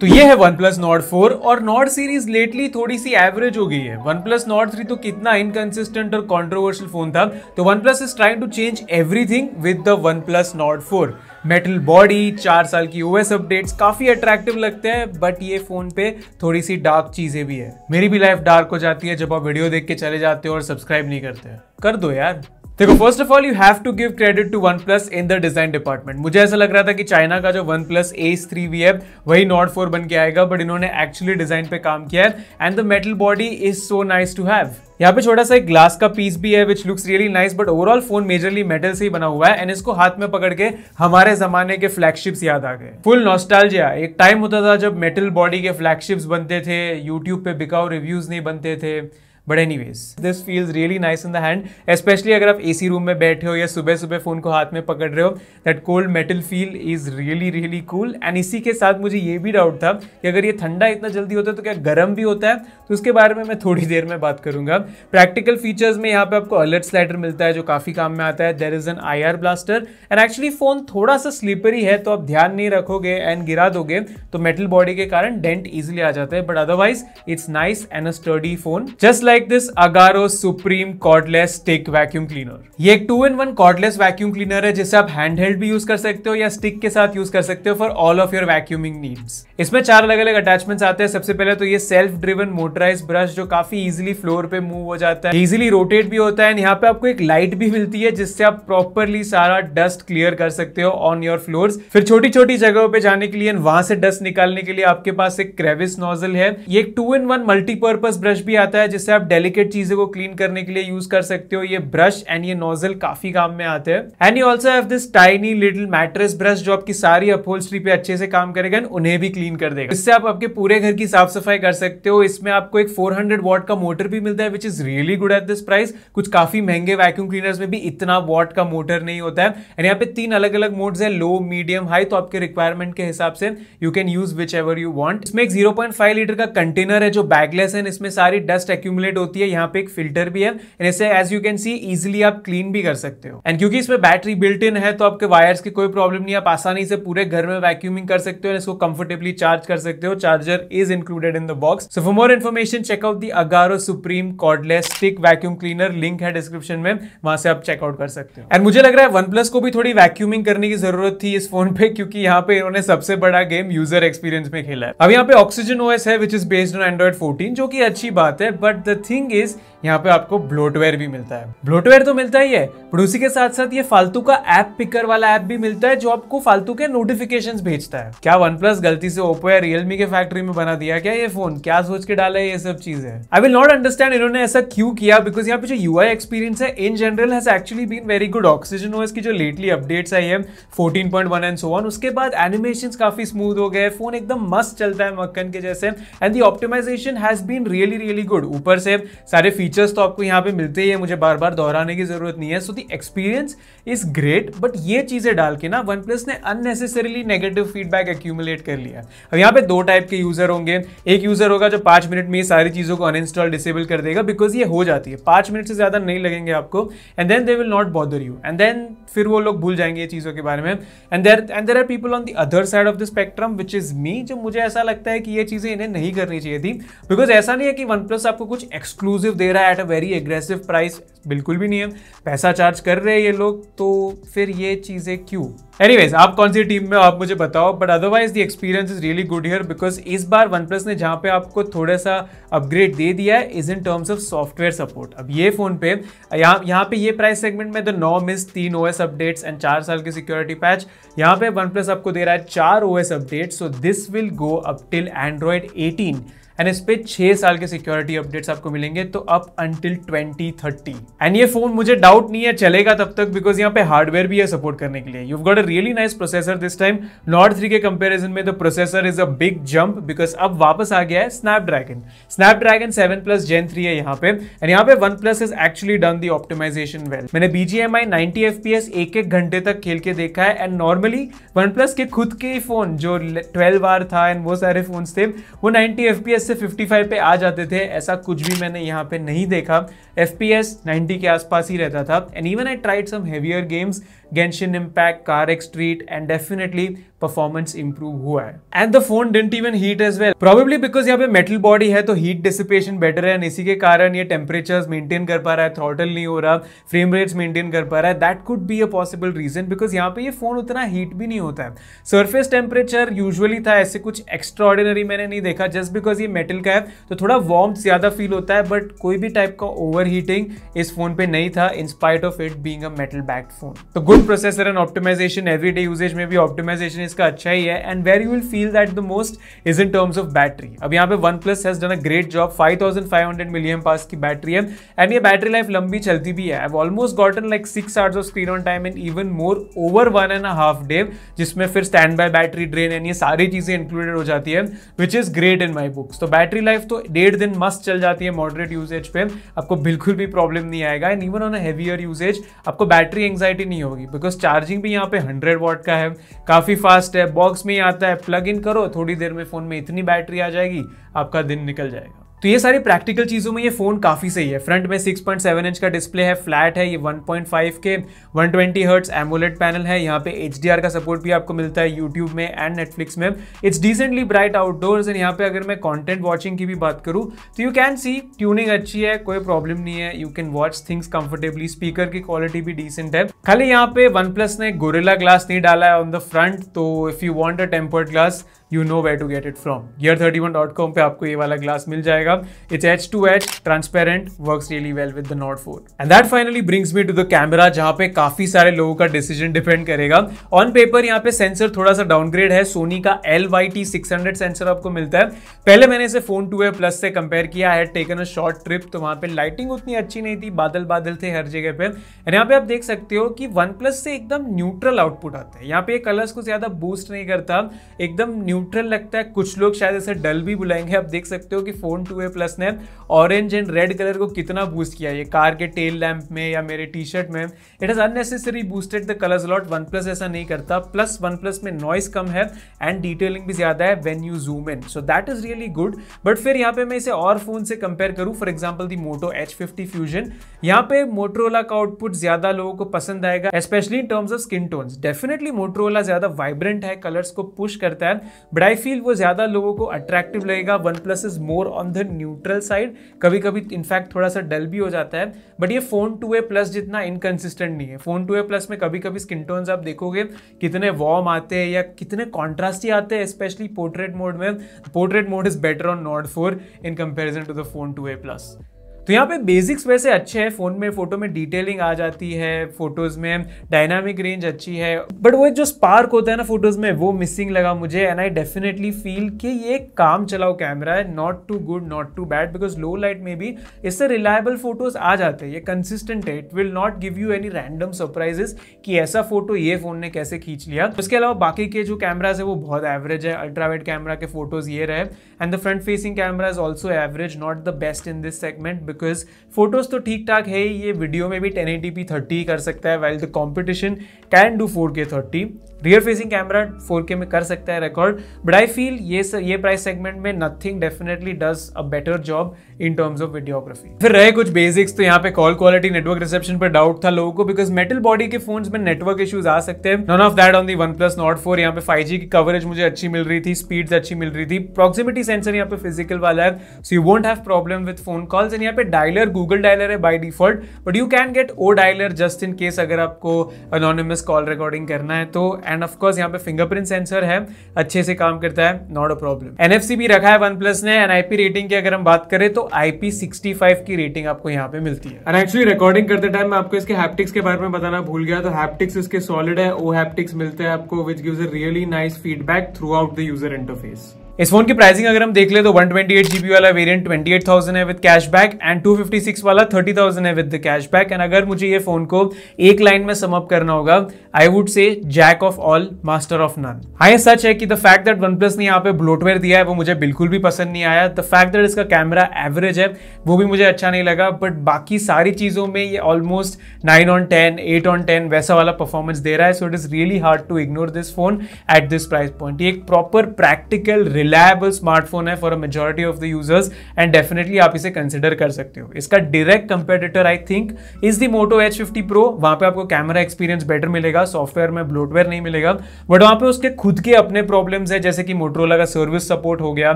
तो ये है OnePlus Nord 4 और Nord सीरीज लेटली थोड़ी सी एवरेज हो गई है। OnePlus Nord 3 तो कितना इनकंसिस्टेंट और कंट्रोवर्शियल फोन था, तो OnePlus is trying to change everything with the OnePlus Nord 4। Metal body, 4 साल की OS अपडेट्स काफी अट्रैक्टिव लगते हैं, बट ये फोन पे थोड़ी सी डार्क चीजें भी है। मेरी भी लाइफ डार्क हो जाती है जब आप वीडियो देख के चले जाते हो और सब्सक्राइब नहीं करते। कर दो यार। देखो, first of all you have to give credit to OnePlus in the design department. मुझे ऐसा लग रहा था कि चाइना का जो OnePlus Ace 3V है वही Nord 4 बन के आएगा, बट इन्होंने एक्चुअली डिजाइन पे काम किया है and the metal body is so nice to have. यहाँ पे छोटा सा एक ग्लास का पीस भी है which looks really nice, but overall phone majorly metal से ही बना हुआ है एंड इसको हाथ में पकड़ के हमारे जमाने के फ्लैगशिप्स याद आ गए। Full nostalgia. एक टाइम होता था जब मेटल बॉडी के फ्लैगशिप्स बनते थे, यूट्यूब पे बिकाऊ रिव्यूज नहीं बनते थे। But anyways this feels really nice in the hand, specially अगर आप एसी रूम में बैठे हो या सुबह सुबह फोन को हाथ में पकड़ रहे हो। That cold metal feel is really really cool. And इसी के साथ मुझे ये भी डाउट था कि अगर ये ठंडा इतना जल्दी होता है तो क्या गर्म भी होता है, तो उसके बारे में मैं थोड़ी देर में बात करूंगा। प्रैक्टिकल फीचर्स में यहाँ पे आपको अलर्ट स्लाइडर मिलता है जो काफी काम में आता है। There is an IR blaster and actually phone थोड़ा सा स्लिपरी है, तो आप ध्यान नहीं रखोगे एंड गिरा दोगे तो मेटल बॉडी के कारण डेंट इजिली आ जाता है, but otherwise it's nice and a sturdy phone. Just like this Agaro Supreme Cordless Stick Vacuum Cleaner। ये एक 2-in-1 कॉर्डलेस वैक्यूम क्लीनर है जिसे आप हैंडहेल्ड भी यूज कर सकते हो या स्टिक के साथ यूज कर सकते हो for all of your vacuuming needs. इसमें 4 अलग अलग अटैचमेंट्स आते हैं। सबसे पहले तो ये सेल्फ ड्रिवन मोटराइज ब्रश जो काफी इजीली फ्लोर पे मूव हो जाता है, इजीली रोटेट भी होता है। यहाँ पे आपको एक लाइट भी मिलती है जिससे आप प्रॉपरली सारा डस्ट क्लियर कर सकते हो ऑन योर फ्लोर्स। फिर छोटी छोटी जगहों पे जाने के लिए वहां से डस्ट निकालने के लिए आपके पास एक क्रेविस नोजल है। ये एक 2-in-1 मल्टीपर्पज ब्रश भी आता है जिससे आप डेलिकेट चीजों को क्लीन करने के लिए यूज कर सकते हो। ये ब्रश एंड ये नोजल काफी काम में आते हैं। And you also have this tiny little mattress brush जो आपकी सारी अपहोल्स्ट्री पे अच्छे से काम करेगा, उन्हें भी क्लीन कर देगा। इससे आप आपके पूरे घर की साफ सफाई कर सकते हो। इसमें आपको एक 400 वॉट का मोटर भी मिलता है which is really good at this price. कुछ काफी महंगे वैक्यूम क्लीनर्स में भी इतना वॉट का मोटर नहीं होता है। एंड यहाँ पे 3 अलग अलग मोड्स है, लो, मीडियम, हाई, तो आपके रिक्वायरमेंट के हिसाब से you can use which ever you want. इसमें एक 0.5 लीटर का कंटेनर है जो बैगलेस है, इसमें सारी डस्ट एक्यूमुलेट होती है। यहाँ पे एक फिल्टर भी है, इसे as you can see easily आप क्लीन भी कर सकते हो। एंड क्योंकि इसमें बैटरी बिल्ट इन है तो आपके वायर्स की कोई प्रॉब्लम नहीं, आप आसानी से पूरे घर में वैक्यूमिंग कर सकते हो, इसको कंफर्टेबली चार्ज कर सकते हो। Charger is included in the box. So for more information check out the Agaro Supreme Cordless Stick Vacuum Cleaner, link है डिस्क्रिप्शन में, वहां से आप चेकआउट कर सकते हो। एंड मुझे लग रहा है OnePlus को भी थोड़ी वैक्यूमिंग करने की जरूरत थी इस फोन पे, क्योंकि यहाँ पे इन्होंने सबसे बड़ा गेम यूजर एक्सपीरियंस में खेला है। अब यहाँ पे Oxygen OS है which is based on Android 14, जो कि अच्छी बात है, बट द थिंग इज यहाँ पे आपको ब्लोटवेयर भी मिलता है। ब्लोटवेयर तो मिलता ही है, पर उसी के साथ साथ ये फालतू का ऐप पिकर वाला ऐप भी मिलता है जो आपको फालतू के नोटिफिकेशंस भेजता है। क्या OnePlus गलती से Oppo या Realme के फैक्ट्री में बना दिया क्या ये फोन? क्या सोच के डाला है ये सब चीजें? आई विल नॉट अंडरस्टैंड इन्होंने ऐसा क्यों किया, बिकॉज यहाँ पे जो UI एक्सपीरियंस है in general has actually been very good. Oxygen OS की जो लेटली अपडेट्स आई है 14.1 एंड सो ऑन, उसके बाद एनिमेशंस काफी स्मूथ हो गए, फोन एकदम मस्त चलता है मक्खन के जैसे, and the optimization has been really really good. ऊपर से सारे फीचर्स तो आपको यहाँ पे मिलते ही है, मुझे बार बार दोहराने की जरूरत नहीं है। So the experience is great, but ये चीजें डाल के ना OnePlus ने अननेसेसरीली नेगेटिव फीडबैक एक्यूमुलेट कर लिया। अब यहाँ पे 2 टाइप के यूजर होंगे। एक यूजर होगा जो 5 मिनट में सारी चीजों को अनइंस्टॉल डिसेबल कर देगा, बिकॉज ये हो जाती है, 5 मिनट से ज्यादा नहीं लगेंगे आपको, and then they will not bother you, and then फिर वो लोग भूल जाएंगे ये चीजों के बारे में। And there are people on the other side of the spectrum which is me, जो मुझे ऐसा लगता है कि ये चीजें इन्हें नहीं करनी चाहिए थी, बिकॉज ऐसा नहीं है कि OnePlus आपको कुछ एक्सक्लूसिव दे रहा है at a very aggressive price, बिल्कुल भी नहीं है। पैसा चार्ज कर रहे हैं ये लोग, तो फिर ये चीजें क्यों? एनीवेज, आप कौन सी टीम में हो आप मुझे बताओ, but otherwise the experience is really good here, because इस बार OnePlus ने जहां पे आपको थोड़ा सा अपग्रेड दे दिया है is in terms of software support. अब ये फोन पे यहाँ पे ये प्राइस सेगमेंट में तो 9 मिस, 3 OS अपडेट्स एंड 4 साल की सिक्योरिटी पैच, यहाँ पे OnePlus आपको दे रहा है 4 OS updates. So this will go up till Android 18 and इस पे 6 साल के सिक्योरिटी अपडेट्स आपको मिलेंगे, तो अप अंटिल 2030। एंड ये फोन मुझे डाउट नहीं है चलेगा तब तक, बिकॉज यहाँ पे हार्डवेयर भी है सपोर्ट करने के लिए। You got a really nice processor this time. Nord 3 के कंपैरिजन में the processor is a big jump, because अब वापस आ गया है स्नैपड्रैगन 7 Plus Gen 3 है यहाँ पे, एंड यहाँ पे OnePlus has actually done the optimization well। मैंने BGMI 90 FPS 1 घंटे तक खेल के देखा है, एंड नॉर्मली OnePlus के खुद के ही फोन जो 12R था एंड वो सारे फोन थे, वो 90 FPS से 55 पे आ जाते थे। ऐसा कुछ भी मैंने यहाँ पे नहीं देखा। FPS 90 के आसपास ही रहता था, and even I tried some heavier games Genshin Impact, Car X Street and definitely performance improve हुआ है। And the phone didn't even heat as well, probably because यहाँ पे मेटल बॉडी है तो हीट डिसिपेशन बेटर है, इसी के कारण ये टेम्परेचर्स मेंटेन कर पा रहा है, थ्रॉटल नहीं हो रहा, फ्रेम रेट्स मेंटेन कर पा रहा है। That could be a possible reason, because यहाँ पे ये फोन उतना हीट भी नहीं होता है। सरफेस टेम्परेचर यूजुअली था, ऐसे कुछ एक्स्ट्रा ऑर्डिनरी मैंने नहीं देखा। जस्ट बिकॉज ये मेटल का है तो थोड़ा वार्म ज्यादा फील होता है, बट कोई भी टाइप का ओवर हीटिंग इस फोन पे नहीं था, in spite of it being a metal backed phone. तो good processor and optimisation, everyday usage में भी ऑप्टिमाइजेशन इसका अच्छा ही है। And where you will feel that the most is in terms of battery. अब यहाँ पे OnePlus has done a great job, 5500 mAh की बैटरी है एंड ये बैटरी लाइफ लंबी चलती भी है। I have almost gotten like 6 hours of screen on time and even more over 1.5 day, जिसमें फिर stand by battery drain and ये सारी चीजें इंक्लूडेड हो जाती है, which is great in my books. तो बैटरी लाइफ तो 1.5 दिन मस्त चल जाती है मॉडरेट यूजेज पे, आपको बिल्कुल भी प्रॉब्लम नहीं आएगा। And even on a heavier usage आपको बैटरी एंग्जाइटी नहीं होगी, बिकॉज चार्जिंग भी यहाँ पे 100 वॉट का है, काफी फास्ट है, बॉक्स में ही आता है, प्लग इन करो थोड़ी देर में फोन में इतनी बैटरी आ जाएगी, आपका दिन निकल जाएगा। तो ये सारी प्रैक्टिकल चीजों में ये फोन काफी सही है। फ्रंट में 6.7 इंच का डिस्प्ले है, फ्लैट है, ये 1.5 के 120 हर्ट्ज एमोलेड पैनल है। यहाँ पे HDR का सपोर्ट भी आपको मिलता है यूट्यूब में एंड नेटफ्लिक्स में। It's decently bright outdoors and यहाँ पे अगर मैं कंटेंट वॉचिंग की भी बात करूँ तो यू कैन सी ट्यूनिंग अच्छी है, कोई प्रॉब्लम नहीं है, you can watch things comfortably. Speaker की क्वालिटी भी डिसेंट है। खाली यहाँ पे OnePlus ने गोरिल्ला ग्लास नहीं डाला है ऑन द फ्रंट, तो if you want a tempered glass you know where to get it from. Gear31.com पे आपको ये वाला ग्लास मिल जाएगा। It's edge to edge, transparent, works really well with the Nord 4. And that finally brings me to the camera, जहाँ पे काफी सारे लोगों का डिसीजन डिपेंड करेगा। ऑन पेपर यहाँ पे सेंसर थोड़ा सा डाउनग्रेड है, सोनी का LYT600 सेंसर आपको मिलता है। पहले मैंने इसे फोन 2A प्लस से कंपेयर किया है, टेकन अ शॉर्ट ट्रिप, तो वहाँ पे लाइटिंग उतनी अच्छी नहीं थी, बादल बादल थे हर जगह पे। और यहाँ पे आप देख सकते हो कि OnePlus से एकदम न्यूट्रल आउटपुट आता है। यहाँ पे कलर्स को ज्यादा बूस्ट नहीं करता, एकदम न्यूट्रल लगता है। कुछ लोग शायद इसे डल भी बुलाएंगे। आप देख सकते हो कि फोन 2A प्लस ने ऑरेंज एंड रेड कलर को कितना बूस्ट किया, ये कार के टेल लैंप में या मेरे टी शर्ट में। It has unnecessary boosted the colours lot. OnePlus ऐसा नहीं करता। प्लस OnePlus में नॉइस कम है एंड डिटेलिंग भी ज्यादा है when you zoom in, so that is really good. But फिर यहाँ पे मैं इसे और फोन से कंपेयर करूँ, for example the Moto H50 Fusion, यहाँ पे Motorola का आउटपुट ज्यादा लोगों को पसंद आएगा, specially in terms of skin tones. Definitely Motorola ज्यादा वाइब्रेंट है, कलर्स को पुश करता है, बट आई फील वो ज्यादा लोगों को अट्रैक्टिव लगेगा। OnePlus is more on the neutral side, कभी कभी इनफैक्ट थोड़ा सा डल भी हो जाता है, बट ये फोन 2A प्लस जितना इनकंसिस्टेंट नहीं है। फोन 2A प्लस में कभी कभी स्किन टोन्स आप देखोगे कितने वार्म आते हैं या कितने कॉन्ट्रास्टी आते हैं, स्पेशली पोर्ट्रेट मोड में। Portrait mode is better on Nord 4 in comparison to the phone 2A plus. तो यहाँ पे बेसिक्स वैसे अच्छे हैं, फोन में फोटो में डिटेलिंग आ जाती है, फोटोज में डायनामिक रेंज अच्छी है, बट वो जो स्पार्क होता है ना फोटोज में, वो मिसिंग लगा मुझे। एंड आई डेफिनेटली फील कि ये काम चलाओ कैमरा है, not too good not too bad, because low light में भी इससे रिलायबल फोटोज आ जाते हैं, ये कंसिस्टेंट है। It will not give you any random surprises कि ऐसा फोटो ये फोन ने कैसे खींच लिया। उसके अलावा बाकी के जो कैमराज है वो बहुत एवरेज है। अल्ट्रावाइड कैमरा के फोटोज ये रहे and the front facing camera is also average, not the best in this segment, because photos तो ठीक ठाक है, ये वीडियो में भी 1080p 30 कर सकता है, while the competition can do 4K 30। Rear facing camera 4K में कर सकता है रिकॉर्ड, बट आई फील ये प्राइस सेगमेंट में nothing definitely does a better job in terms of videography. फिर रहे कुछ बेसिक्स, तो यहाँ पे कॉल क्वालिटी नेटवर्क रिसेप्शन पर डाउट था लोगों को, बिकॉज मेटल बॉडी के फोन्स में नेटवर्क इश्यूज आ सकते हैं। None of that on the OnePlus Nord 4। यहाँ पे 5G की कवरेज मुझे अच्छी मिल रही थी, स्पीड्स अच्छी मिल रही थी, प्रॉक्सिमिटी सेंसर यहाँ पे फिजिकल वाला है, so you won't have problem with phone calls. And यहाँ पे डायलर गूगल डायलर है by default, but you can get O dialer just in case अगर आपको अनोनिमस कॉल रिकॉर्डिंग करना है तो। एंड ऑफ कोर्स यहाँ पे फिंगरप्रिंट सेंसर है, अच्छे से काम करता है, नॉट अ प्रॉब्लम। NFC भी रखा है OnePlus ने। एंड IP रेटिंग की अगर हम बात करें तो IP65 की रेटिंग आपको यहाँ पे मिलती है। एंड एक्चुअली रिकॉर्डिंग करते टाइम मैं आपको इसके हैप्टिक्स के बारे में बताना भूल गया, तो हैप्टिक्स इसके सॉलिड है, ओ हैप्टिक्स मिलते हैं आपको, which gives a really nice feedback through out the user interface. इस फोन की प्राइसिंग अगर हम देख ले तो 128GB वाला वेरिएंट 28,000 है विद कैशबैक एंड 256 वाला 30,000 है विद द कैशबैक। एंड अगर मुझे ये फोन को एक लाइन में सम अप करना होगा, I would say jack of all master of none. हाँ, ये सच है कि द फैक्ट दैट OnePlus ने यहाँ पे ब्लोटवेयर दिया है वो मुझे बिल्कुल भी पसंद नहीं आया। द फैक्ट दैट इसका कैमरा एवरेज है वो भी मुझे अच्छा नहीं लगा, बट बाकी सारी चीजों में ये ऑलमोस्ट 9/10 8/10 वैसा वाला परफॉर्मेंस दे रहा है। So it is really hard to ignore this phone at this price point. ये एक प्रॉपर प्रैक्टिकल रिलायबल स्मार्टफोन है for a majority of the users and definitely आप इसे कंसिडर कर सकते हो। इसका direct competitor I think is the Moto H50 Pro। वहां पे आपको कैमरा एक्सपीरियंस बेटर मिलेगा, सॉफ्टवेयर में ब्लोटवेयर नहीं मिलेगा, बट वहां पे उसके खुद के अपने प्रॉब्लम्स है, जैसे कि मोटरोला का सर्विस सपोर्ट हो गया,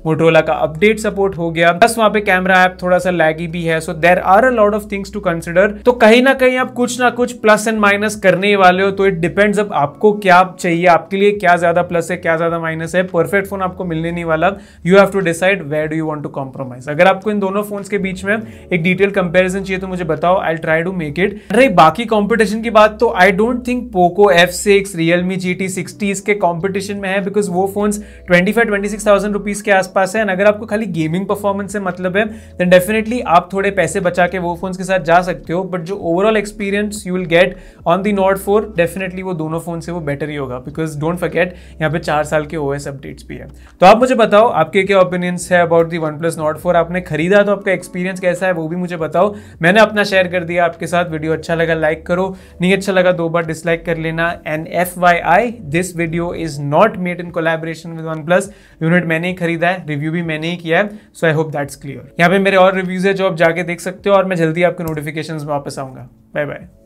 मोटरोला का अपडेट सपोर्ट हो गया, प्लस वहां पे कैमरा ऐप थोड़ा सा लैगी भी है। So there are a lot of things to consider. तो कहीं ना कहीं आप कुछ ना कुछ प्लस एंड माइनस करने वाले हो, तो इट डिपेंड्स अब आपको क्या चाहिए, आपके लिए क्या ज्यादा प्लस है क्या ज्यादा माइनस है। परफेक्ट फोन आपको मिलने नहीं वाला, you have to decide where do you want to compromise. अगर आपको इन दोनों फोन्स के बीच में एक डिटेल कंपैरिजन चाहिए तो मुझे बताओ, I will try to make it. रही बाकी कंपटीशन की बात, तो I don't think Poco F6, Realme GT60 इसके कंपटीशन में है, बिकॉज वो फोन्स 25-26,000 रुपीज के आसपास है। अगर आपको खाली गेमिंग परफॉर्मेंस से मतलब है, देन डेफिनेटली आप थोड़े पैसे बचा के वो फोन्स के साथ जा सकते हो, बट जो overall experience you will get on the Nord 4, definitely वो दोनों फोन से वो बेटर ही होगा, बिकॉज डोंट फॉरगेट यहाँ पे 4 साल के OS अपडेट्स भी है। तो आप मुझे बताओ आपके क्या ओपिनियंस है अबाउट दी OnePlus Nord 4। आपने खरीदा तो आपका एक्सपीरियंस कैसा है वो भी मुझे बताओ। मैंने अपना शेयर कर दिया आपके साथ। वीडियो अच्छा लगा लाइक करो, नहीं अच्छा लगा 2 बार डिसलाइक कर लेना। And FYI, this video is not made in collaboration with OnePlus। Unit मैंने ही खरीदा है, रिव्यू भी मैंने ही किया है, सो आई होप दैट्स क्लियर। यहाँ पे मेरे और रिव्यूज है जो आप जाके देख सकते हो, और मैं जल्दी आपके नोटिफिकेशंस में वापस आऊंगा। Bye bye.